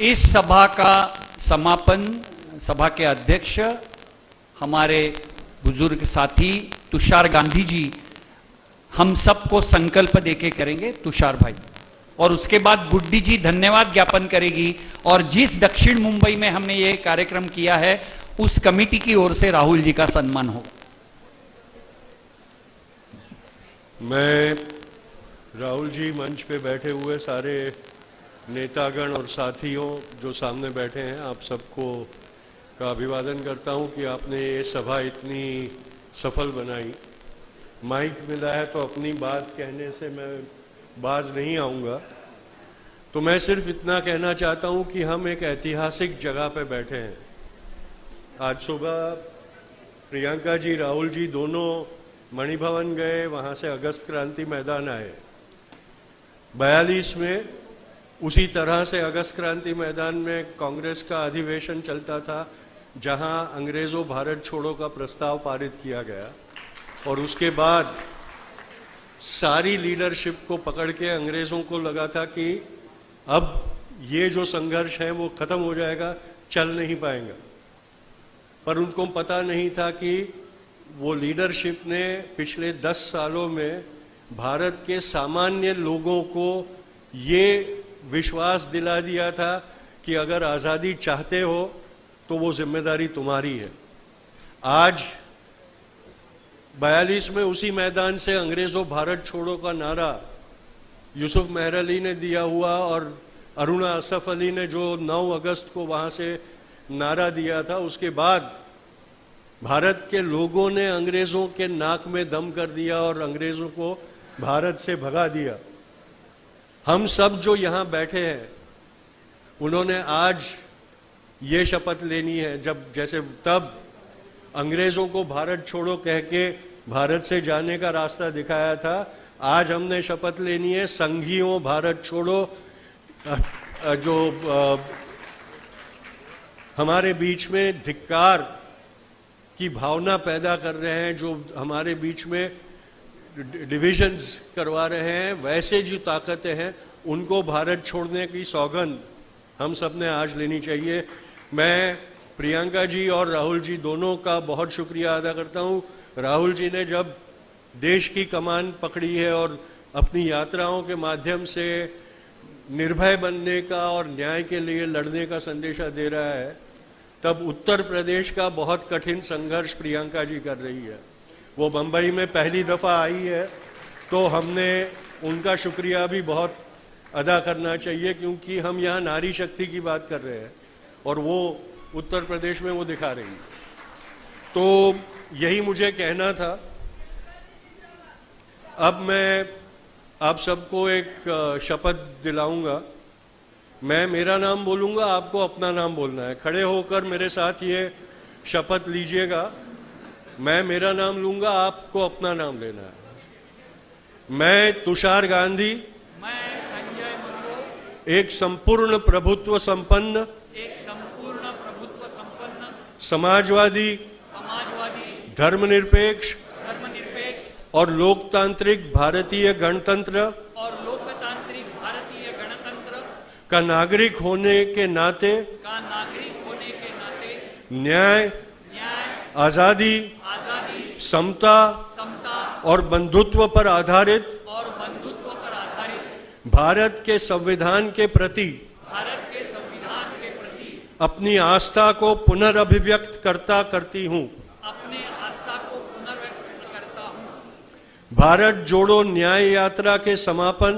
इस सभा का समापन सभा के अध्यक्ष हमारे बुजुर्ग साथी तुषार गांधी जी हम सबको संकल्प देके करेंगे। तुषार भाई, और उसके बाद गुड्डी जी धन्यवाद ज्ञापन करेगी। और जिस दक्षिण मुंबई में हमने ये कार्यक्रम किया है उस कमेटी की ओर से राहुल जी का सम्मान होगा। मैं राहुल जी, मंच पे बैठे हुए सारे नेतागण और साथियों जो सामने बैठे हैं, आप सबको का अभिवादन करता हूं कि आपने ये सभा इतनी सफल बनाई। माइक मिला है तो अपनी बात कहने से मैं बाज नहीं आऊँगा, तो मैं सिर्फ इतना कहना चाहता हूं कि हम एक ऐतिहासिक जगह पे बैठे हैं। आज सुबह प्रियंका जी, राहुल जी दोनों मणिभवन गए, वहाँ से अगस्त क्रांति मैदान आए। 42 में उसी तरह से अगस्त क्रांति मैदान में कांग्रेस का अधिवेशन चलता था, जहां अंग्रेज़ों भारत छोड़ो का प्रस्ताव पारित किया गया और उसके बाद सारी लीडरशिप को पकड़ के अंग्रेज़ों को लगा था कि अब ये जो संघर्ष है वो ख़त्म हो जाएगा, चल नहीं पाएगा। पर उनको पता नहीं था कि वो लीडरशिप ने पिछले 10 सालों में भारत के सामान्य लोगों को ये विश्वास दिला दिया था कि अगर आज़ादी चाहते हो तो वो जिम्मेदारी तुम्हारी है। आज 42 में उसी मैदान से अंग्रेज़ों भारत छोड़ो का नारा यूसुफ मेहर अली ने दिया हुआ और अरुणा असफ अली ने जो 9 अगस्त को वहाँ से नारा दिया था, उसके बाद भारत के लोगों ने अंग्रेज़ों के नाक में दम कर दिया और अंग्रेज़ों को भारत से भगा दिया। हम सब जो यहाँ बैठे हैं उन्होंने आज ये शपथ लेनी है, जब जैसे तब अंग्रेज़ों को भारत छोड़ो कह के भारत से जाने का रास्ता दिखाया था, आज हमने शपथ लेनी है संघियों भारत छोड़ो जो हमारे बीच में धिक्कार की भावना पैदा कर रहे हैं, जो हमारे बीच में डिविजन्स करवा रहे हैं, वैसे जो ताकतें हैं उनको भारत छोड़ने की सौगंध हम सब ने आज लेनी चाहिए। मैं प्रियंका जी और राहुल जी दोनों का बहुत शुक्रिया अदा करता हूं। राहुल जी ने जब देश की कमान पकड़ी है और अपनी यात्राओं के माध्यम से निर्भय बनने का और न्याय के लिए लड़ने का संदेशा दे रहा है, तब उत्तर प्रदेश का बहुत कठिन संघर्ष प्रियंका जी कर रही है। वो मुंबई में पहली दफ़ा आई है, तो हमने उनका शुक्रिया भी बहुत अदा करना चाहिए, क्योंकि हम यहाँ नारी शक्ति की बात कर रहे हैं और वो उत्तर प्रदेश में वो दिखा रही है। तो यही मुझे कहना था। अब मैं आप सबको एक शपथ दिलाऊंगा। मैं मेरा नाम बोलूंगा, आपको अपना नाम बोलना है। खड़े होकर मेरे साथ ये शपथ लीजिएगा। मैं मेरा नाम लूंगा, आपको अपना नाम लेना है। मैं तुषार गांधी, मैं संजय मुर्मू, एक संपूर्ण प्रभुत्व संपन्न समाजवादी, धर्मनिरपेक्ष और लोकतांत्रिक भारतीय गणतंत्र का नागरिक होने के नाते न्याय, आजादी, समता और बंधुत्व पर आधारित भारत के संविधान के प्रति अपनी आस्था को पुनर्अभिव्यक्त करती हूँ। भारत जोड़ो न्याय यात्रा के समापन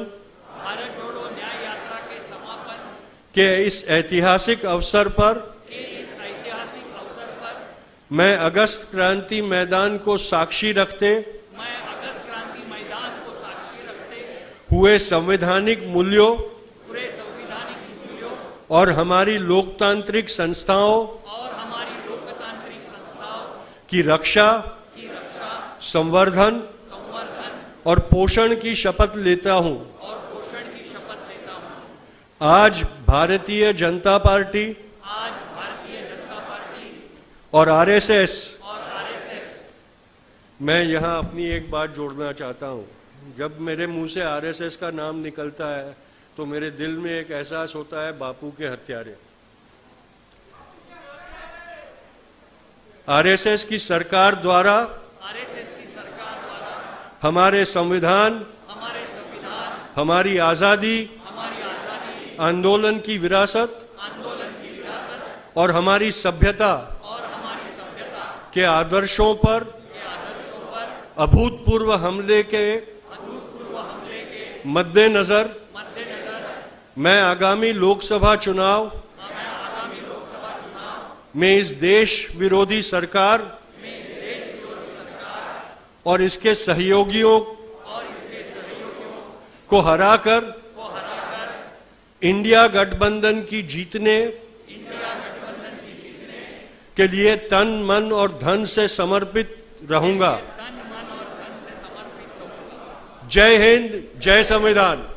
के इस ऐतिहासिक अवसर पर मैं अगस्त क्रांति मैदान को साक्षी रखते हुए संवैधानिक मूल्यों और हमारी लोकतांत्रिक संस्थाओं की रक्षा, संवर्धन और पोषण की शपथ लेता हूं। आज भारतीय जनता पार्टी और आरएसएस, मैं यहां अपनी एक बात जोड़ना चाहता हूं। जब मेरे मुंह से आरएसएस का नाम निकलता है तो मेरे दिल में एक एहसास होता है बापू के हत्यारे। आरएसएस की सरकार द्वारा हमारे संविधान, हमारी आजादी, आंदोलन की विरासत और हमारी सभ्यता के आदर्शों पर अभूतपूर्व हमले के मद्देनजर मैं आगामी लोकसभा चुनाव में इस देश विरोधी सरकार और इसके सहयोगियों को हराकर इंडिया गठबंधन की जीतने के लिए तन, मन और धन से समर्पित रहूंगा। जय हिंद, जय संविधान।